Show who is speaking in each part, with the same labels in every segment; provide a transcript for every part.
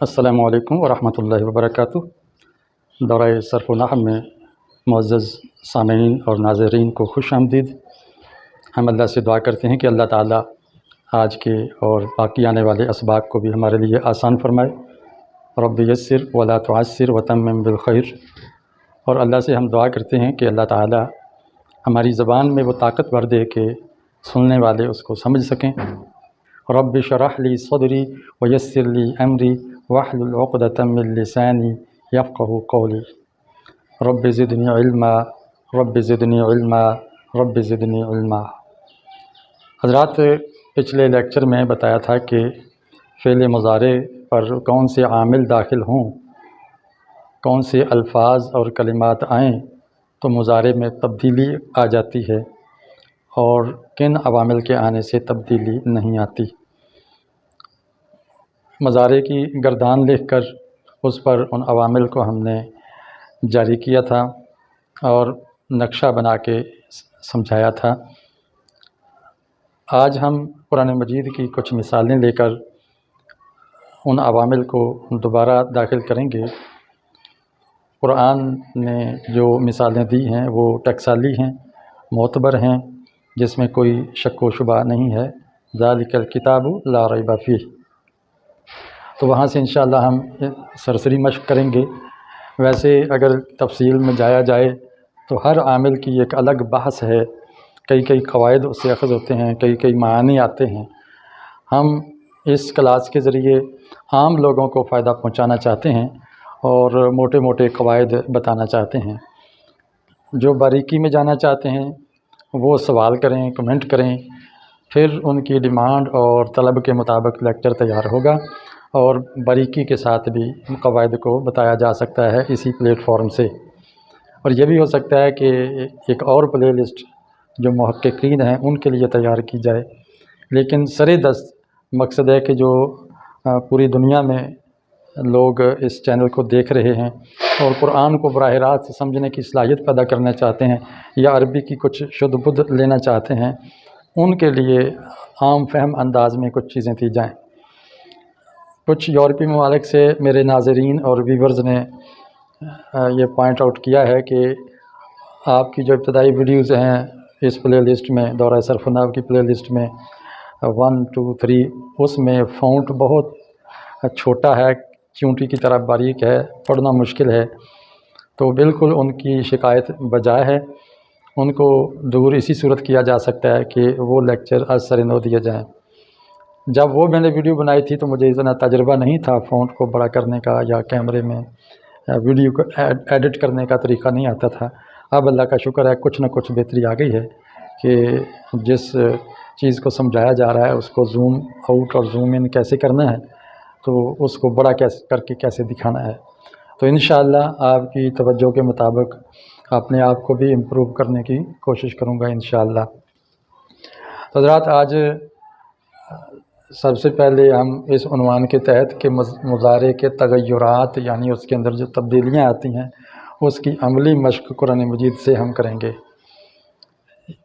Speaker 1: السلام علیکم ورحمۃ اللہ وبرکاتہ۔ دورہ صرف و نحو میں معزز سامعین اور ناظرین کو خوش آمدید۔ ہم اللہ سے دعا کرتے ہیں کہ اللہ تعالیٰ آج کے اور باقی آنے والے اسباق کو بھی ہمارے لیے آسان فرمائے۔ رب یسر ولا تعسر وتمم بالخیر۔ اور اللہ سے ہم دعا کرتے ہیں کہ اللہ تعالیٰ ہماری زبان میں وہ طاقت بھر دے کہ سننے والے اس کو سمجھ سکیں۔ رب اشرح لی صدری ویسر لی امری واحلل عقدۃ من لسانی یفقہوا قولی۔ رب زدنی علما، رب زدنی علما، رب زدنی علما۔ حضرات، پچھلے لیکچر میں بتایا تھا کہ فعل مضارع پر کون سے عامل داخل ہوں، کون سے الفاظ اور کلمات آئیں تو مضارع میں تبدیلی آ جاتی ہے اور کن عوامل کے آنے سے تبدیلی نہیں آتی۔ مضارع کی گردان لکھ کر اس پر ان عوامل کو ہم نے جاری کیا تھا اور نقشہ بنا کے سمجھایا تھا۔ آج ہم قرآن مجید کی کچھ مثالیں لے کر ان عوامل کو دوبارہ داخل کریں گے۔ قرآن نے جو مثالیں دی ہیں وہ ٹکسالی ہیں، معتبر ہیں، جس میں کوئی شک و شبہ نہیں ہے۔ ذالک الکتاب لا ریب فیہ۔ تو وہاں سے انشاءاللہ ہم سرسری مشق کریں گے۔ ویسے اگر تفصیل میں جایا جائے تو ہر عامل کی ایک الگ بحث ہے، کئی قواعد اس سے اخذ ہوتے ہیں، کئی معانی آتے ہیں۔ ہم اس کلاس کے ذریعے عام لوگوں کو فائدہ پہنچانا چاہتے ہیں اور موٹے قواعد بتانا چاہتے ہیں۔ جو باریکی میں جانا چاہتے ہیں وہ سوال کریں، کمنٹ کریں، پھر ان کی ڈیمانڈ اور طلب کے مطابق لیکچر تیار ہوگا اور باریکی کے ساتھ بھی قواعد کو بتایا جا سکتا ہے اسی پلیٹ فارم سے۔ اور یہ بھی ہو سکتا ہے کہ ایک اور پلے لسٹ جو محققین ہیں ان کے لیے تیار کی جائے، لیکن سر دست مقصد ہے کہ جو پوری دنیا میں لوگ اس چینل کو دیکھ رہے ہیں اور قرآن کو براہ راست سمجھنے کی صلاحیت پیدا کرنا چاہتے ہیں یا عربی کی کچھ شد بدھ لینا چاہتے ہیں، ان کے لیے عام فہم انداز میں کچھ چیزیں دی جائیں۔ کچھ یورپی ممالک سے میرے ناظرین اور ویورز نے یہ پوائنٹ آؤٹ کیا ہے کہ آپ کی جو ابتدائی ویڈیوز ہیں اس پلے لسٹ میں، دورہ صرف و نحو کی پلے لسٹ میں 1 2 3، اس میں فونٹ بہت چھوٹا ہے، چونٹی کی طرح باریک ہے، پڑھنا مشکل ہے۔ تو بالکل ان کی شکایت بجائے ہے، ان کو دور اسی صورت کیا جا سکتا ہے کہ وہ لیکچر از سر نو دیے جائیں۔ جب وہ میں نے ویڈیو بنائی تھی تو مجھے اتنا تجربہ نہیں تھا فونٹ کو بڑا کرنے کا یا کیمرے میں ویڈیو کو ایڈٹ کرنے کا طریقہ نہیں آتا تھا۔ اب اللہ کا شکر ہے کچھ نہ کچھ بہتری آ گئی ہے کہ جس چیز کو سمجھایا جا رہا ہے اس کو زوم آؤٹ اور زوم ان کیسے کرنا ہے، تو اس کو بڑا کیسے کر کے کیسے دکھانا ہے۔ تو انشاءاللہ آپ کی توجہ کے مطابق اپنے آپ کو بھی امپروو کرنے کی کوشش کروں گا انشاءاللہ۔ حضرات، آج سب سے پہلے ہم اس عنوان کے تحت کہ مضارع کے تغیرات یعنی اس کے اندر جو تبدیلیاں آتی ہیں اس کی عملی مشق قرآن مجید سے ہم کریں گے۔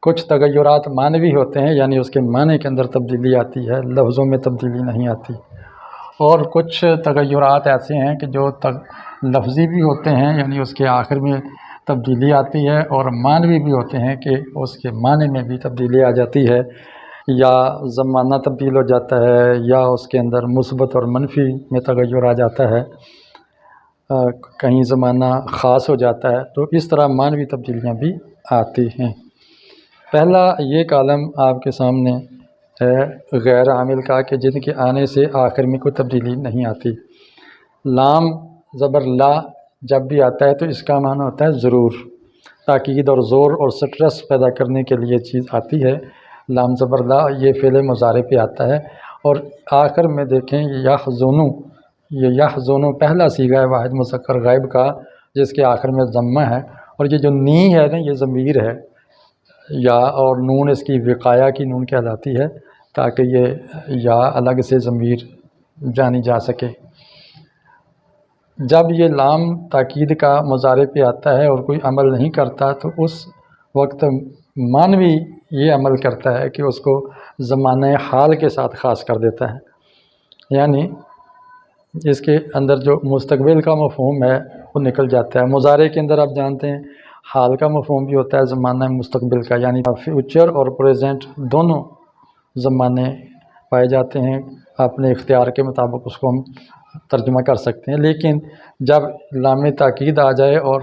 Speaker 1: کچھ تغیرات معنوی ہوتے ہیں، یعنی اس کے معنی کے اندر تبدیلی آتی ہے، لفظوں میں تبدیلی نہیں آتی، اور کچھ تغیرات ایسے ہیں کہ جو لفظی بھی ہوتے ہیں، یعنی اس کے آخر میں تبدیلی آتی ہے، اور معنوی بھی ہوتے ہیں کہ اس کے معنی میں بھی تبدیلی آ جاتی ہے، یا زمانہ تبدیل ہو جاتا ہے، یا اس کے اندر مثبت اور منفی میں تغیر آ جاتا ہے، کہیں زمانہ خاص ہو جاتا ہے۔ تو اس طرح معنوی تبدیلیاں بھی آتی ہیں۔ پہلا یہ کالم آپ کے سامنے ہے غیر عامل کا کہ جن کے آنے سے آخر میں کوئی تبدیلی نہیں آتی۔ لام زبر لا جب بھی آتا ہے تو اس کا معنی ہوتا ہے ضرور، تاکید اور زور اور سٹرس پیدا کرنے کے لیے چیز آتی ہے۔ لام زبر لا یہ فعل مضارع پہ آتا ہے، اور آخر میں دیکھیں یحزنو، یہ یحزنو پہلا صیغہ ہے واحد مذکر غائب کا جس کے آخر میں ضمہ ہے، اور یہ جو نی ہے نا یہ ضمیر ہے، یا اور نون اس کی وقایا کی نون کہلاتی ہے تاکہ یہ یا الگ سے ضمیر جانی جا سکے۔ جب یہ لام تاکید کا مضارع پہ آتا ہے اور کوئی عمل نہیں کرتا تو اس وقت معنوی یہ عمل کرتا ہے کہ اس کو زمانہ حال کے ساتھ خاص کر دیتا ہے، یعنی اس کے اندر جو مستقبل کا مفہوم ہے وہ نکل جاتا ہے۔ مضارع کے اندر آپ جانتے ہیں حال کا مفہوم بھی ہوتا ہے زمانہ مستقبل کا، یعنی فیوچر اور پریزنٹ دونوں زمانے پائے جاتے ہیں، اپنے اختیار کے مطابق اس کو ہم ترجمہ کر سکتے ہیں۔ لیکن جب لام تاکید آ جائے اور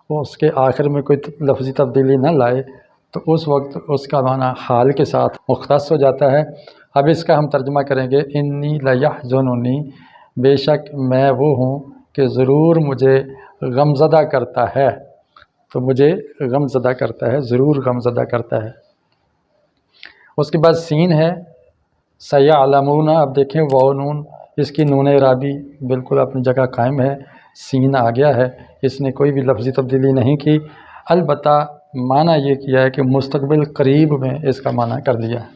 Speaker 1: وہ اس کے آخر میں کوئی لفظی تبدیلی نہ لائے تو اس وقت اس کا معنی حال کے ساتھ مختص ہو جاتا ہے۔ اب اس کا ہم ترجمہ کریں گے انی لیحزننی، بے شک میں وہ ہوں کہ ضرور مجھے غمزدہ کرتا ہے، تو مجھے غمزدہ کرتا ہے، ضرور غمزدہ کرتا ہے۔ اس کے بعد سین ہے سیعلمون، اب دیکھیں واو نون، اس کی نون اعرابی بالکل اپنی جگہ قائم ہے، سین آ گیا ہے، اس نے کوئی بھی لفظی تبدیلی نہیں کی، البتہ معنی یہ کیا ہے کہ مستقبل قریب میں اس کا معنی کر دیا ہے۔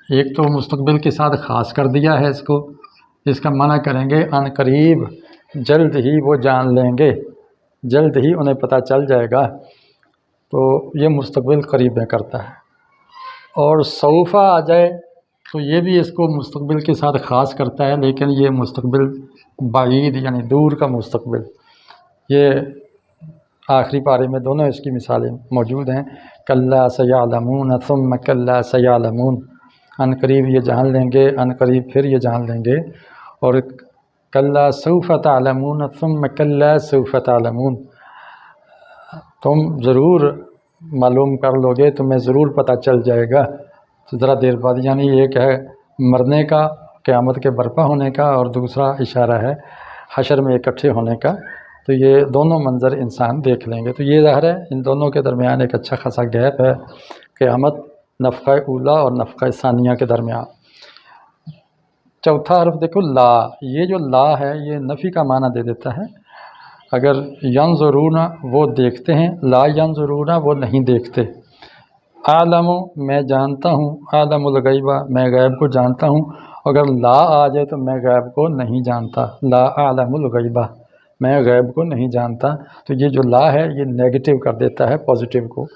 Speaker 1: ایک تو مستقبل کے ساتھ خاص کر دیا ہے اس کا معنی کریں گے ان قریب، جلد ہی وہ جان لیں گے، جلد ہی انہیں پتہ چل جائے گا، تو یہ مستقبل قریب میں کرتا ہے۔ اور سوف آ جائے تو یہ بھی اس کو مستقبل کے ساتھ خاص کرتا ہے، لیکن یہ مستقبل بعید یعنی دور کا مستقبل، یہ آخری پارے میں دونوں اس کی مثالیں موجود ہیں، کلا سیعلمون ثم کلا سیعلمون، ان قریب یہ جان لیں گے، ان قریب پھر یہ جان لیں گے، اور کلا سوف تعلمون ثم کلا سوف تعلمون، تم ضرور معلوم کر لو گے، تمہیں ضرور پتہ چل جائے گا، تو ذرا دیر بعد، یعنی ایک ہے مرنے کا، قیامت کے برپا ہونے کا، اور دوسرا اشارہ ہے حشر میں اکٹھے ہونے کا، تو یہ دونوں منظر انسان دیکھ لیں گے۔ تو یہ ظاہر ہے ان دونوں کے درمیان ایک اچھا خاصا گیپ ہے، قیامت نفخہ اولا اور نفخہ ثانیہ کے درمیان۔ چوتھا حرف دیکھو لا، یہ جو لا ہے یہ نفی کا معنی دے دیتا ہے۔ اگر ینظرون وہ دیکھتے ہیں، لا ینظرون وہ نہیں دیکھتے۔ اعلم میں جانتا ہوں، اعلم الغیبہ میں غیب کو جانتا ہوں، اگر لا آ جائے تو میں غیب کو نہیں جانتا، لا اعلم الغیبہ میں غیب کو نہیں جانتا، تو یہ جو لا ہے یہ نیگیٹو کر دیتا ہے پازیٹیو کو،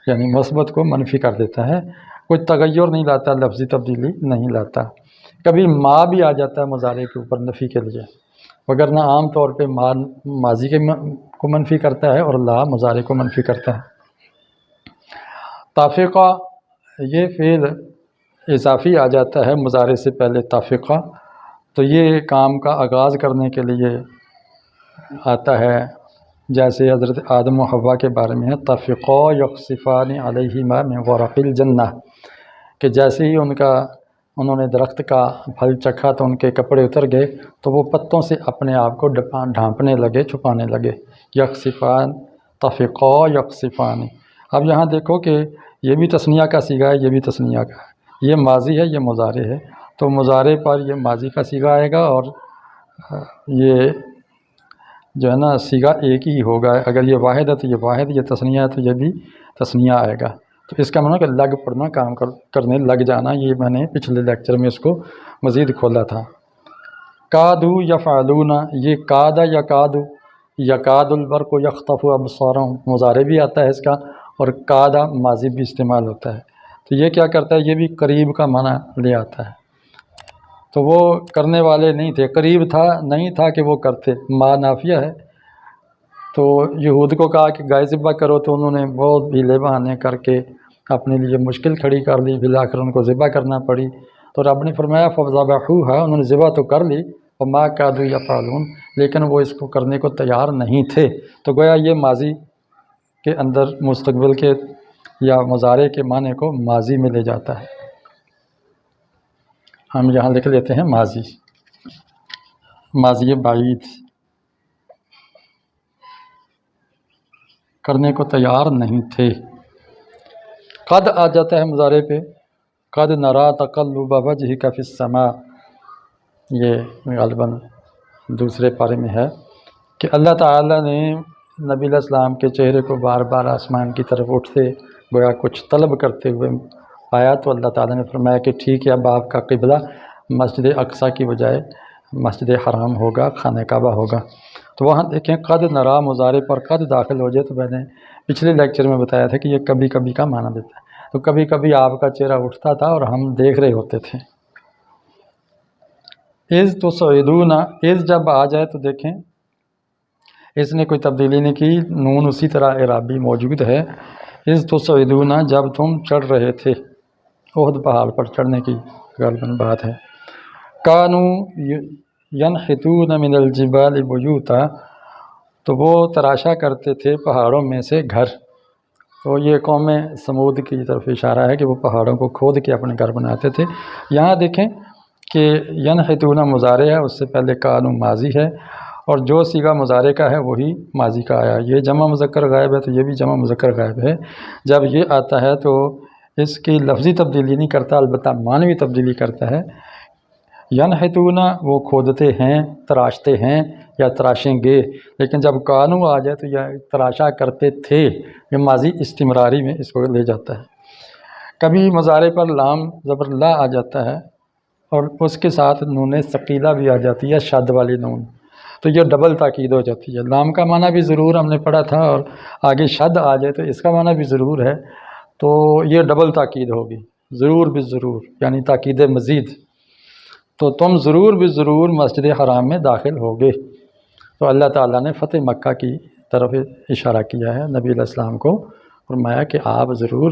Speaker 1: یعنی مثبت کو منفی کر دیتا ہے، کوئی تغیر نہیں لاتا، لفظی تبدیلی نہیں لاتا۔ کبھی ما بھی آ جاتا ہے مضارع کے اوپر نفی کے لیے، وگرنہ عام طور پہ ما ماضی کے کو منفی کرتا ہے اور لا مضارع کو منفی کرتا ہے۔ طافقہ، یہ فعل اضافی آ جاتا ہے مضارع سے پہلے طافقہ، تو یہ کام کا آغاز کرنے کے لیے آتا ہے، جیسے حضرت آدم و حوا کے بارے میں ہے طافقا یخصفان علیہما من ورق الجنہ، کہ جیسے ہی انہوں نے درخت کا پھل چکھا تو ان کے کپڑے اتر گئے، تو وہ پتوں سے اپنے آپ کو ڈھانپنے لگے، چھپانے لگے، یخصفان، طافقا یخصفان۔ اب یہاں دیکھو کہ یہ بھی تثنیہ کا صیغہ ہے، یہ بھی تثنیہ کا ہے، یہ ماضی ہے، یہ مضارع ہے، تو مضارع پر یہ ماضی کا صیغہ آئے گا، اور یہ جو ہے نا صیغہ ایک ہی ہوگا، اگر یہ واحد ہے تو یہ واحد، یہ تثنیہ ہے تو یہ بھی تثنیہ آئے گا، تو اس کا معنی کہ لگ پڑنا، کام کرنے لگ جانا، یہ میں نے پچھلے لیکچر میں اس کو مزید کھولا تھا۔ کادو یفعلون، یہ کادا یکادو، یکاد البرق یخطف ابصارهم مضارع بھی آتا ہے اس کا، اور کادا ماضی بھی استعمال ہوتا ہے، تو یہ کیا کرتا ہے، یہ بھی قریب کا معنی لے آتا ہے، تو وہ کرنے والے نہیں تھے، قریب تھا نہیں تھا کہ وہ کرتے، ما نافیہ ہے، تو یہود کو کہا کہ گائے ذبح کرو، تو انہوں نے بہت ہیلے بہانے کر کے اپنے لیے مشکل کھڑی کر لی، بالآخر ان کو ذبح کرنا پڑی، تو رب نے فرمایا فذبحوها، انہوں نے ذبح تو کر لی، وما کادوا یفعلون، لیکن وہ اس کو کرنے کو تیار نہیں تھے، تو گویا یہ ماضی کے اندر مستقبل کے یا مضارع کے معنی کو ماضی میں لے جاتا ہے۔ ہم یہاں لکھ لیتے ہیں ماضی، ماضی بعید، کرنے کو تیار نہیں تھے۔ قد آ جاتا ہے مضارع پہ، قد نرا تقلب وجہک فی السماء، یہ غالباً دوسرے پارے میں ہے کہ اللہ تعالیٰ نے نبی علیہ السلام کے چہرے کو بار بار آسمان کی طرف اٹھتے گویا کچھ طلب کرتے ہوئے آیا، تو اللہ تعالیٰ نے فرمایا کہ ٹھیک ہے، اب آپ کا قبلہ مسجد اقصیٰ کی بجائے مسجد حرام ہوگا، خانہ کعبہ ہوگا، تو وہاں دیکھیں قد نرا مضارع پر قد داخل ہو جائے، تو میں نے پچھلے لیکچر میں بتایا تھا کہ یہ کبھی کبھی کا معنی دیتا ہے، تو کبھی کبھی آپ کا چہرہ اٹھتا تھا اور ہم دیکھ رہے ہوتے تھے۔ اذ تصعدون، اذ جب آ جائے تو دیکھیں اس نے کوئی تبدیلی نہیں کی، نون اسی طرح اعرابی موجود ہے۔ اذ تصعدون، جب تم چڑھ رہے تھے، احد پہاڑ پر چڑھنے کی غالباً بات ہے۔ کانوا ینحتون من الجبال بیوتا، تو وہ تراشا کرتے تھے پہاڑوں میں سے گھر۔ تو یہ قوم سمود کی طرف اشارہ ہے کہ وہ پہاڑوں کو کھود کے اپنے گھر بناتے تھے۔ یہاں دیکھیں کہ ینحتون مضارع ہے، اس سے پہلے کانوا ماضی ہے، اور جو صیغہ مضارع کا ہے وہی ماضی کا آیا۔ یہ جمع مذکر غائب ہے تو یہ بھی جمع مذکر غائب ہے۔ جب یہ آتا ہے تو اس کی لفظی تبدیلی نہیں کرتا، البتہ معنوی تبدیلی کرتا ہے۔ ینحتون وہ کھودتے ہیں، تراشتے ہیں یا تراشیں گے، لیکن جب کانوا آ جائے تو یہ تراشا کرتے تھے، یہ ماضی استمراری میں اس کو لے جاتا ہے۔ کبھی مضارع پر لام زبر لا آ جاتا ہے اور اس کے ساتھ نون ثقیلہ بھی آ جاتی ہے، شد والی نون، تو یہ ڈبل تاکید ہو جاتی ہے۔ لام کا معنی بھی ضرور ہم نے پڑھا تھا، اور آگے شد آ جائے تو اس کا معنی بھی ضرور ہے، تو یہ ڈبل تاکید ہوگی، ضرور بھی ضرور یعنی تاکید مزید۔ تو تم ضرور بھی ضرور مسجد حرام میں داخل ہوگے۔ تو اللہ تعالیٰ نے فتح مکہ کی طرف اشارہ کیا ہے، نبی علیہ السلام کو فرمایا کہ آپ ضرور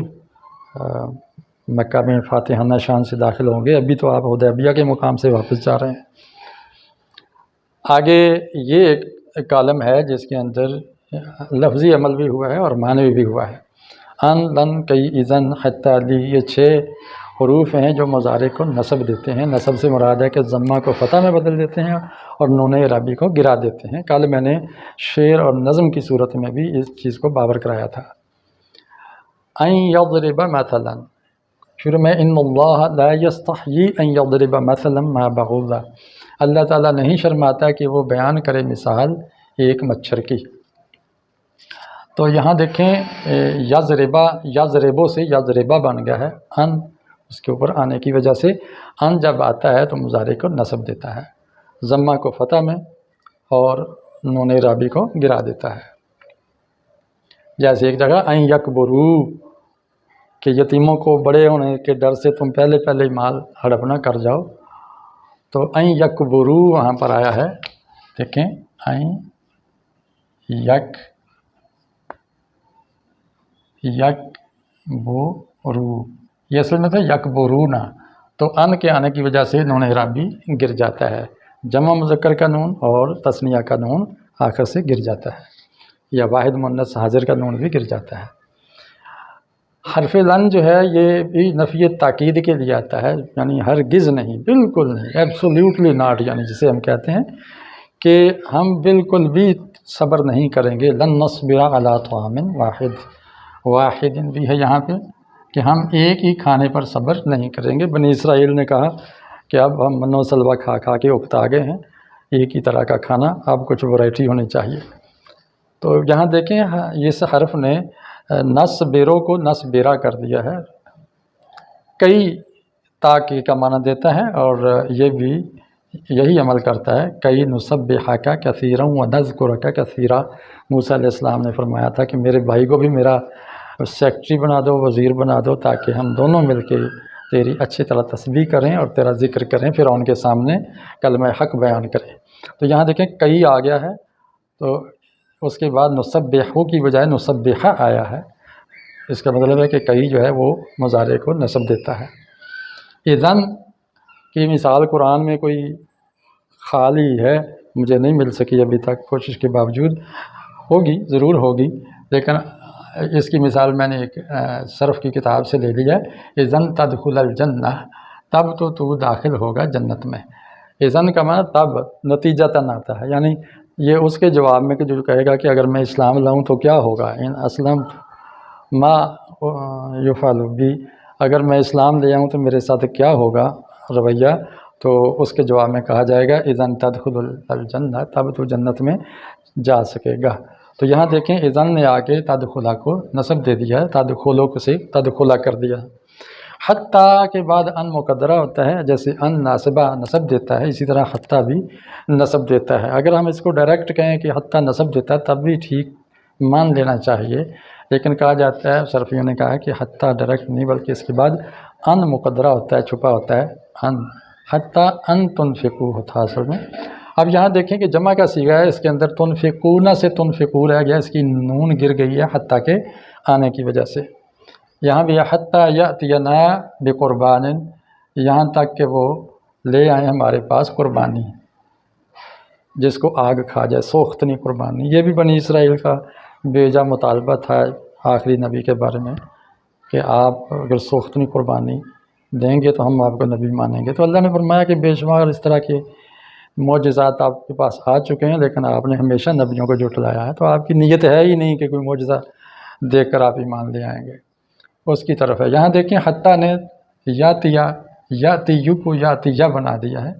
Speaker 1: مکہ میں فاتحانہ شان سے داخل ہوں گے، ابھی تو آپ حدیبیہ کے مقام سے واپس جا رہے ہیں۔ آگے یہ ایک کالم ہے جس کے اندر لفظی عمل بھی ہوا ہے اور معنوی بھی ہوا ہے۔ ان، لن، کئی، اذن، حتی، لی، یہ 6 حروف ہیں جو مضارع کو نصب دیتے ہیں۔ نصب سے مراد ہے کہ ضمہ کو فتح میں بدل دیتے ہیں اور نون اعرابی کو گرا دیتے ہیں۔ کل میں نے شعر اور نظم کی صورت میں بھی اس چیز کو باور کرایا تھا۔ ان یضرب مثلا، شروع میں ان اللہ لا یستحیی ان یضرب مثلا ما بعوضہ، اللہ تعالیٰ نہیں شرماتا کہ وہ بیان کرے مثال ایک مچھر کی۔ تو یہاں دیکھیں یضربا، یضربو سے یضربا بن گیا ہے، ان اس کے اوپر آنے کی وجہ سے ان جب آتا ہے تو مضارع کو نصب دیتا ہے، ضمہ کو فتح میں اور نون اعرابی کو گرا دیتا ہے۔ جیسے ایک جگہ ان یکبرو، کہ یتیموں کو بڑے ہونے کے ڈر سے تم پہلے ہی مال ہڑپ نہ کر جاؤ، تو ان یکبرو وہاں پر آیا ہے، دیکھیں ان یکبرو، یہ اصل میں تھا یکبرونا، تو ان کے آنے کی وجہ سے نون اعرابی گر جاتا ہے، جمع مذکر کا نون اور تثنیہ کا نون آخر سے گر جاتا ہے، یا واحد مؤنث حاضر کا نون بھی گر جاتا ہے۔ حرف لن جو ہے یہ بھی نفی تاکید کے لیے آتا ہے، یعنی ہرگز نہیں، بالکل نہیں، ایبسولیوٹلی ناٹ، یعنی جسے ہم کہتے ہیں کہ ہم بالکل بھی صبر نہیں کریں گے۔ لن نصبر علی طعام واحد بھی ہے یہاں پہ کہ ہم ایک ہی کھانے پر صبر نہیں کریں گے۔ بنی اسرائیل نے کہا کہ اب ہم من و سلوہ کھا کھا کے اکتا گئے ہیں، ایک ہی طرح کا کھانا، اب کچھ ورائٹی ہونی چاہیے۔ تو یہاں دیکھیں اس حرف نے نصبرو کو نصبرا کر دیا ہے، کئی تاکی کا معنی دیتا ہے، اور یہ بھی یہی عمل کرتا ہے، کئی نسبحک کثیرا ونذکرک کثیرا۔ موسیٰ علیہ السلام نے فرمایا تھا کہ میرے بھائی کو بھی میرا سیکٹری بنا دو، وزیر بنا دو، تاکہ ہم دونوں مل کے تیری اچھی طرح تسبیح کریں اور تیرا ذکر کریں، پھر ان کے سامنے کلمہ حق بیان کریں۔ تو یہاں دیکھیں کئی آ گیا ہے، تو اس کے بعد نسبحو کی بجائے نسبحہ آیا ہے، اس کا مطلب ہے کہ کئی جو ہے وہ مضارع کو نصب دیتا ہے۔ اذن کی مثال قرآن میں کوئی خالی ہے، مجھے نہیں مل سکی ابھی تک، کوشش کے باوجود، ہوگی ضرور ہوگی، لیکن اس کی مثال میں نے ایک صرف کی کتاب سے لے لی ہے۔ اذن تدخل الجنہ، تب تو داخل ہوگا جنت میں۔ اذن کا معنی تب، نتیجتاً آتا ہے، یعنی یہ اس کے جواب میں کہ جو کہے گا کہ اگر میں اسلام لاؤں تو کیا ہوگا، ان اسلم ما یفعل بی، اگر میں اسلام لے آؤں تو میرے ساتھ کیا ہوگا رویہ، تو اس کے جواب میں کہا جائے گا اذن تدخل الجنہ، تب تو جنت میں جا سکے گا۔ تو یہاں دیکھیں اذن نے آگے تدخلا کو نصب دے دیا ہے، تدخلوں کو سے تدخلا کر دیا۔ حتیٰ کے بعد ان مقدرہ ہوتا ہے، جیسے ان ناصبہ نصب دیتا ہے، اسی طرح حتیٰ بھی نصب دیتا ہے۔ اگر ہم اس کو ڈائریکٹ کہیں کہ حتیٰ نصب دیتا ہے تب بھی ٹھیک مان لینا چاہیے، لیکن کہا جاتا ہے، صرفیوں نے کہا کہ حتیٰ ڈائریکٹ نہیں بلکہ اس کے بعد ان مقدرہ ہوتا ہے، چھپا ہوتا ہے، ان حتی ان تنفقو تھا اصل میں۔ اب یہاں دیکھیں کہ جمع کا صیغہ ہے، اس کے اندر تنفقون سے تنفقو رہ گیا، اس کی نون گر گئی ہے حتی کے آنے کی وجہ سے۔ یہاں بھی حتی یأتینا بقربان، یہاں تک کہ وہ لے آئیں ہمارے پاس قربانی جس کو آگ کھا جائے، سوختنی قربانی۔ یہ بھی بنی اسرائیل کا بیجا مطالبہ تھا آخری نبی کے بارے میں کہ آپ اگر سوختنی قربانی دیں گے تو ہم آپ کو نبی مانیں گے۔ تو اللہ نے فرمایا کہ بے شمار اس طرح کے معجزات آپ کے پاس آ چکے ہیں، لیکن آپ نے ہمیشہ نبیوں کو جھٹلایا ہے، تو آپ کی نیت ہے ہی نہیں کہ کوئی معجزہ دیکھ کر آپ ایمان لے آئیں گے، اس کی طرف ہے۔ یہاں دیکھیں حتیٰ نے یاتیا یاتیو کو یاتیہ بنا دیا ہے،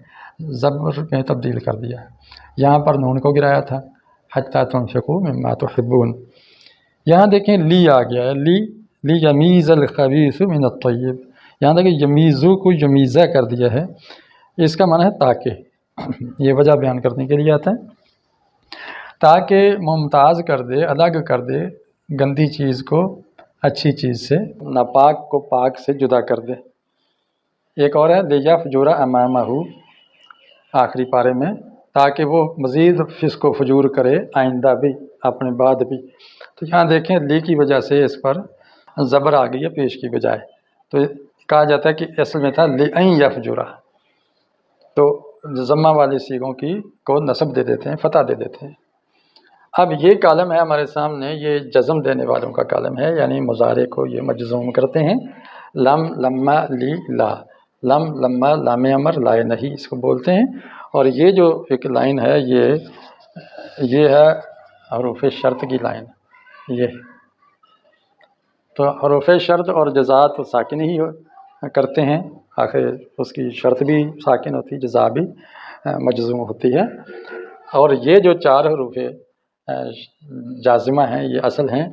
Speaker 1: زبر میں تبدیل کر دیا ہے، یہاں پر نون کو گرایا تھا حتیٰ تنفقوا مما تحبون۔ یہاں دیکھیں لی آ گیا ہے، لی یمیز الخبیث من الطیب، یہاں دیکھیں یمیزو کو یمیزہ کر دیا ہے، اس کا معنی ہے تاکہ، یہ وجہ بیان کرنے کے لیے آتا ہے، تاکہ ممتاز کر دے، الگ کر دے گندی چیز کو اچھی چیز سے، ناپاک کو پاک سے جدا کر دے۔ ایک اور ہے لیفجر امامہ، آخری پارے میں، تاکہ وہ مزید فسق و فجور کرے آئندہ بھی، اپنے بعد بھی۔ تو یہاں دیکھیں لی کی وجہ سے اس پر زبر آ گئی ہے پیش کی بجائے، تو کہا جاتا ہے کہ اصل میں تھا لئن یفجرہ، تو ضمہ والی صیغوں کی کو نصب دے دیتے ہیں، فتح دے دیتے ہیں۔ اب یہ کالم ہے ہمارے سامنے، یہ جزم دینے والوں کا کالم ہے، یعنی مضارع کو یہ مجزوم کرتے ہیں۔ لم، لما، لی، لا، لم، لما، لام امر، لائے نہیں، اس کو بولتے ہیں۔ اور یہ جو ایک لائن ہے یہ ہے حروف شرط کی لائن، یہ تو حروف شرط اور جزا تو ساکن ہی کرتے ہیں، آخر اس کی شرط بھی ساکن ہوتی ہے، جزا بھی مجزوم ہوتی ہے۔ اور یہ جو چار حروف جازمہ ہیں یہ اصل ہیں۔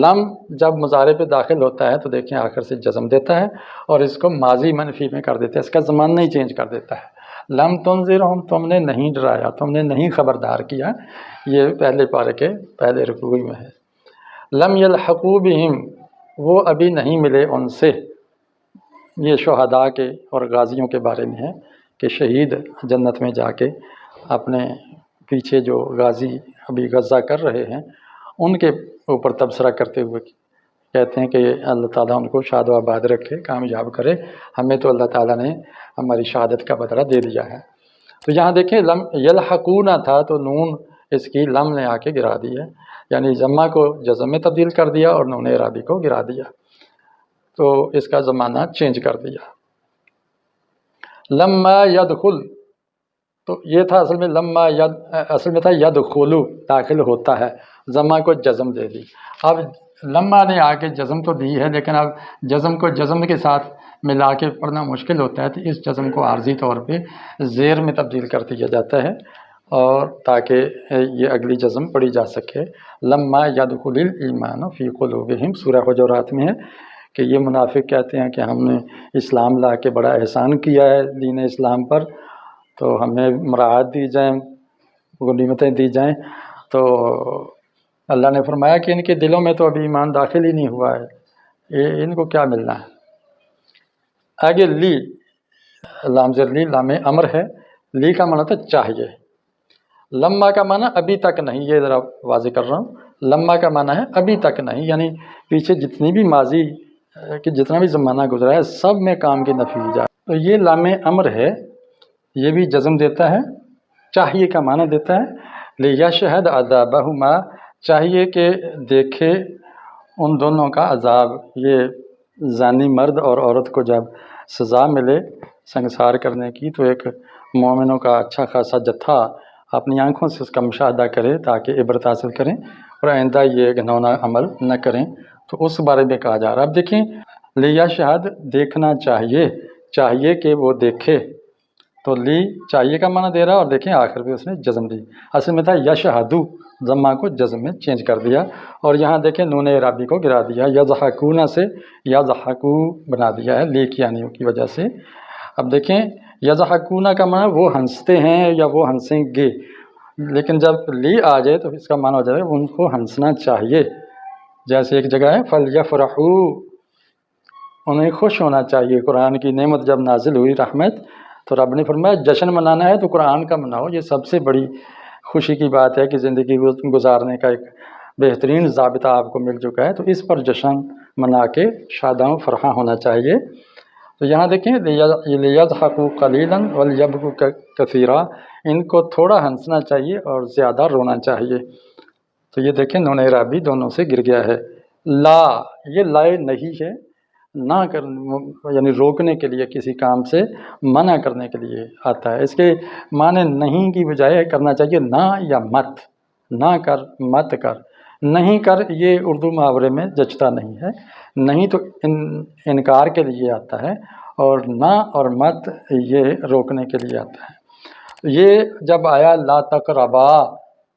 Speaker 1: لم جب مضارع پہ داخل ہوتا ہے تو دیکھیں آخر سے جزم دیتا ہے، اور اس کو ماضی منفی میں کر دیتا ہے، اس کا زمانہ ہی چینج کر دیتا ہے۔ لم تنذرہم، تم نے نہیں ڈرایا، تم نے نہیں خبردار کیا، یہ پہلے پارے کے پہلے رکوع میں ہے۔ لم یلحقوا بہم، وہ ابھی نہیں ملے ان سے، یہ شہداء کے اور غازیوں کے بارے میں ہے کہ شہید جنت میں جا کے اپنے پیچھے جو غازی ابھی غزہ کر رہے ہیں ان کے اوپر تبصرہ کرتے ہوئے کہتے ہیں کہ اللہ تعالیٰ ان کو شاد و آباد رکھے، کامیاب کرے، ہمیں تو اللہ تعالیٰ نے ہماری شہادت کا بدلہ دے دیا ہے۔ تو یہاں دیکھیں لم یلحقونا تھا تو نون اس کی لم نے آ کے گرا دی ہے، یعنی جمع کو جزم میں تبدیل کر دیا اور نون اعرابی کو گرا دیا، تو اس کا زمانہ چینج کر دیا۔ لما یدخل، تو یہ تھا اصل میں لما اصل میں تھا یدخلو، داخل ہوتا ہے، جمع کو جزم دے دی۔ اب لما نے آ کے جزم تو دی ہے، لیکن اب جزم کو جزم کے ساتھ ملا کے پڑھنا مشکل ہوتا ہے، تو اس جزم کو عارضی طور پہ زیر میں تبدیل کر دیا جاتا ہے، اور تاکہ یہ اگلی جزم پڑھی جا سکے۔ لما یدخل الایمان فی قلوبہم، سورہ حجرات میں ہے کہ یہ منافق کہتے ہیں کہ ہم نے اسلام لا کے بڑا احسان کیا ہے دین اسلام پر، تو ہمیں مراعات دی جائیں، غنیمتیں دی جائیں، تو اللہ نے فرمایا کہ ان کے دلوں میں تو ابھی ایمان داخل ہی نہیں ہوا ہے، ان کو کیا ملنا ہے۔ آگے لی، لام زر لی لام امر ہے، لی کا معنی تھا چاہیے، لما کا معنی ابھی تک نہیں، یہ ذرا واضح کر رہا ہوں، لما کا معنی ہے ابھی تک نہیں، یعنی پیچھے جتنی بھی ماضی کہ جتنا بھی زمانہ گزرا ہے سب میں کام کی نفی جائے، تو یہ لام امر ہے، یہ بھی جزم دیتا ہے، چاہیے کا معنی دیتا ہے۔ لیشہد عذابہما، چاہیے کہ دیکھے ان دونوں کا عذاب، یہ زانی مرد اور عورت کو جب سزا ملے سنگسار کرنے کی تو ایک مومنوں کا اچھا خاصا جتھا اپنی آنکھوں سے اس کا مشاہدہ کرے تاکہ عبرت حاصل کریں اور آئندہ یہ گھنونا عمل نہ کریں، تو اس بارے میں کہا جا رہا ہے۔ اب دیکھیں لیشہد، دیکھنا چاہیے، چاہیے کہ وہ دیکھے، تو لی چاہیے کا معنی دے رہا، اور دیکھیں آخر بھی اس نے جزم دی، اصل میں تھا یشہدو، ضمہ کو جزم میں چینج کر دیا، اور یہاں دیکھیں نون اعرابی کو گرا دیا، یضحکون سے یضحکو بنا دیا ہے لی کی آنے کی وجہ سے۔ اب دیکھیں یضحکون کا معنی وہ ہنستے ہیں یا وہ ہنسیں گے، لیکن جب لی آ جائے تو اس کا معنی ہو جائے ان کو ہنسنا چاہیے، جیسے ایک جگہ ہے فَلْيَفْرَحُوا، انہیں خوش ہونا چاہیے، قرآن کی نعمت جب نازل ہوئی رحمت تو رب نے فرمایا جشن منانا ہے تو قرآن کا مناؤ، یہ سب سے بڑی خوشی کی بات ہے کہ زندگی گزارنے کا ایک بہترین ضابطہ آپ کو مل چکا ہے، تو اس پر جشن منا کے شاداں فرحاں ہونا چاہیے۔ تو یہاں دیکھیں لیضحکوا قلیلا ولیبکوا کثیرا، ان کو تھوڑا ہنسنا چاہیے اور زیادہ رونا چاہیے۔ تو یہ دیکھیں نون اعرابی دونوں سے گر گیا ہے۔ لا، یہ لائے نہیں ہے، نہ کر یعنی روکنے کے لیے، کسی کام سے منع کرنے کے لیے آتا ہے۔ اس کے معنی نہیں کی بجائے کرنا چاہیے نہ یا مت، نہ کر مت کر۔ نہیں کر یہ اردو محاورے میں جچتا نہیں ہے، نہیں تو انکار کے لیے آتا ہے، اور نہ اور مت یہ روکنے کے لیے آتا ہے۔ یہ جب آیا لا تقربا،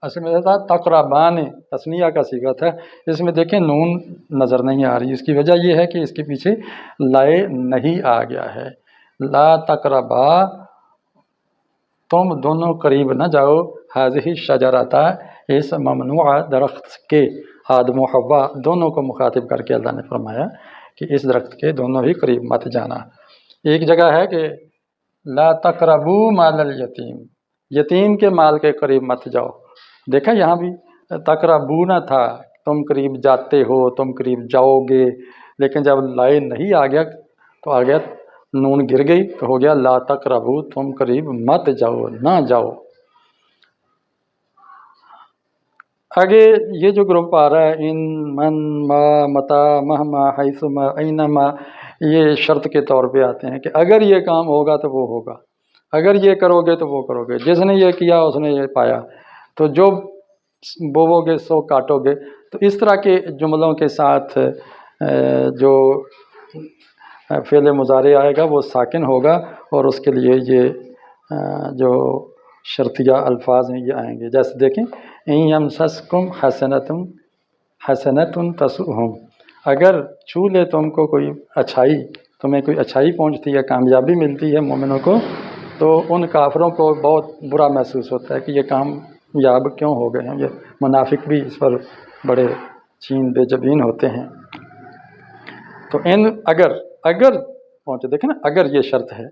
Speaker 1: اصل میں تھا تقربان، تثنیہ کا صیغہ تھا، اس میں دیکھیں نون نظر نہیں آ رہی۔ اس کی وجہ یہ ہے کہ اس کے پیچھے لائے نہیں آ گیا ہے۔ لا تقربا، تم دونوں قریب نہ جاؤ، ہذہ شجرۃ، اس ممنوع درخت کے، آدم و حوا دونوں کو مخاطب کر کے اللہ نے فرمایا کہ اس درخت کے دونوں ہی قریب مت جانا۔ ایک جگہ ہے کہ لا تقربوا مال الیتیم، یتیم کے مال کے قریب مت جاؤ۔ دیکھا یہاں بھی تقربون تھا، تم قریب جاتے ہو، تم قریب جاؤ گے، لیکن جب لائے نہیں آ گیا تو آ گیا نون گر گئی تو ہو گیا لا تقربوا، تم قریب مت جاؤ، نہ جاؤ۔ آگے یہ جو گروپ آ رہا ہے ان، من، ما، متا، مہما، حیثما، اینما، یہ شرط کے طور پہ آتے ہیں کہ اگر یہ کام ہوگا تو وہ ہوگا، اگر یہ کرو گے تو وہ کرو گے، جس نے یہ کیا اس نے یہ پایا، تو جو بوو گے سو کاٹو گے۔ تو اس طرح کے جملوں کے ساتھ جو فعل مضارع آئے گا وہ ساکن ہوگا، اور اس کے لیے یہ جو شرطیہ الفاظ ہیں یہ آئیں گے۔ جیسے دیکھیں ان یمسسکم حسنۃ تسؤہم، اگر چھو لے تم کو کوئی اچھائی، تمہیں کوئی اچھائی پہنچتی ہے، کامیابی ملتی ہے مومنوں کو، تو ان کافروں کو بہت برا محسوس ہوتا ہے کہ یہ کامیاب کیوں ہو گئے ہیں۔ یہ منافق بھی اس پر بڑے چین بے جبین ہوتے ہیں۔ تو اگر پہنچے، دیکھیں نا، اگر یہ شرط ہے،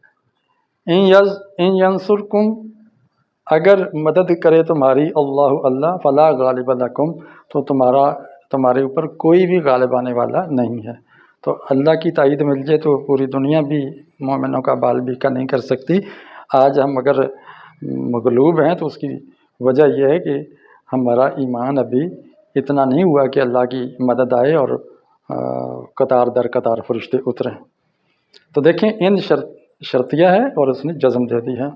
Speaker 1: ان ینصرکم، اگر مدد کرے تمہاری اللہ فلا غالب لکم، تو تمہارے اوپر کوئی بھی غالب آنے والا نہیں ہے۔ تو اللہ کی تائید مل جائے تو پوری دنیا بھی مومنوں کا بال بیکا نہیں کر سکتی۔ آج ہم اگر مغلوب ہیں تو اس کی وجہ یہ ہے کہ ہمارا ایمان ابھی اتنا نہیں ہوا کہ اللہ کی مدد آئے اور قطار در قطار فرشتے اتریں۔ تو دیکھیں ان شرطیہ ہے اور اس نے جزم دے دی ہے۔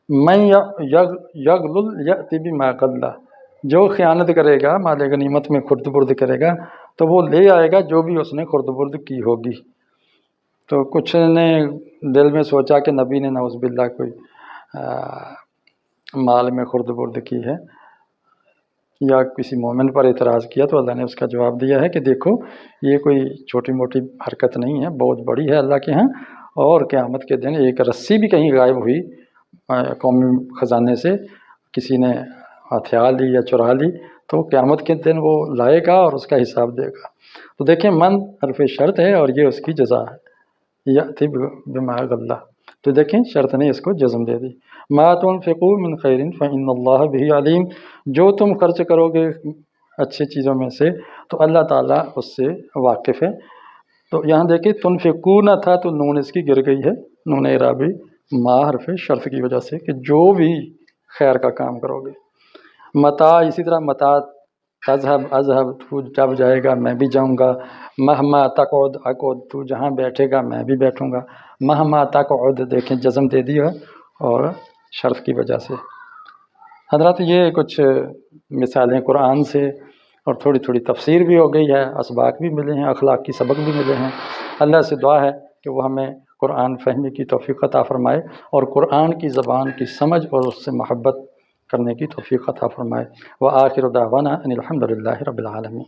Speaker 1: من یغلل یأتی بما غل، جو خیانت کرے گا، مال غنیمت میں خرد برد کرے گا، تو وہ لے آئے گا جو بھی اس نے خرد برد کی ہوگی۔ تو کچھ نے دل میں سوچا کہ نبی نے نعوذ باللہ کوئی مال میں خرد برد کی ہے یا کسی مومن پر اعتراض کیا، تو اللہ نے اس کا جواب دیا ہے کہ دیکھو یہ کوئی چھوٹی موٹی حرکت نہیں ہے، بہت بڑی ہے اللہ کے ہاں، اور قیامت کے دن ایک رسی بھی کہیں غائب ہوئی قومی خزانے سے، کسی نے ہتھیار لی یا چرا لی، تو قیامت کے دن وہ لائے گا اور اس کا حساب دے گا۔ تو دیکھیں من حرف شرط ہے اور یہ اس کی جزا ہے، یأتی بما غل۔ تو دیکھیں شرط نے اس کو جزم دے دی۔ ما تنفقوا من خیر فإن اللہ بہ علیم، جو تم خرچ کرو گے اچھی چیزوں میں سے تو اللہ تعالیٰ اس سے واقف ہے۔ تو یہاں دیکھیں تنفقون تھا تو نون اس کی گر گئی ہے، نون اعرابی ما حرف شرط کی وجہ سے، کہ جو بھی خیر کا کام کرو گے۔ متا، اسی طرح متا، تذهب اذهب، تو جب جائے گا میں بھی جاؤں گا۔ مہما تقعد اقعد، تو جہاں بیٹھے گا میں بھی بیٹھوں گا۔ مہما تقعد، دیکھیں جزم دے دیا اور شرط کی وجہ سے۔ حضرات یہ کچھ مثالیں قرآن سے، اور تھوڑی تھوڑی تفسیر بھی ہو گئی ہے، اسباق بھی ملے ہیں، اخلاقی سبق بھی ملے ہیں۔ اللہ سے دعا ہے کہ وہ ہمیں قرآن فہمی کی توفیق عطا فرمائے، اور قرآن کی زبان کی سمجھ اور اس سے محبت کرنے کی توفیق عطا فرمائے۔ وآخر دعوانا ان الحمد للہ رب العالمین۔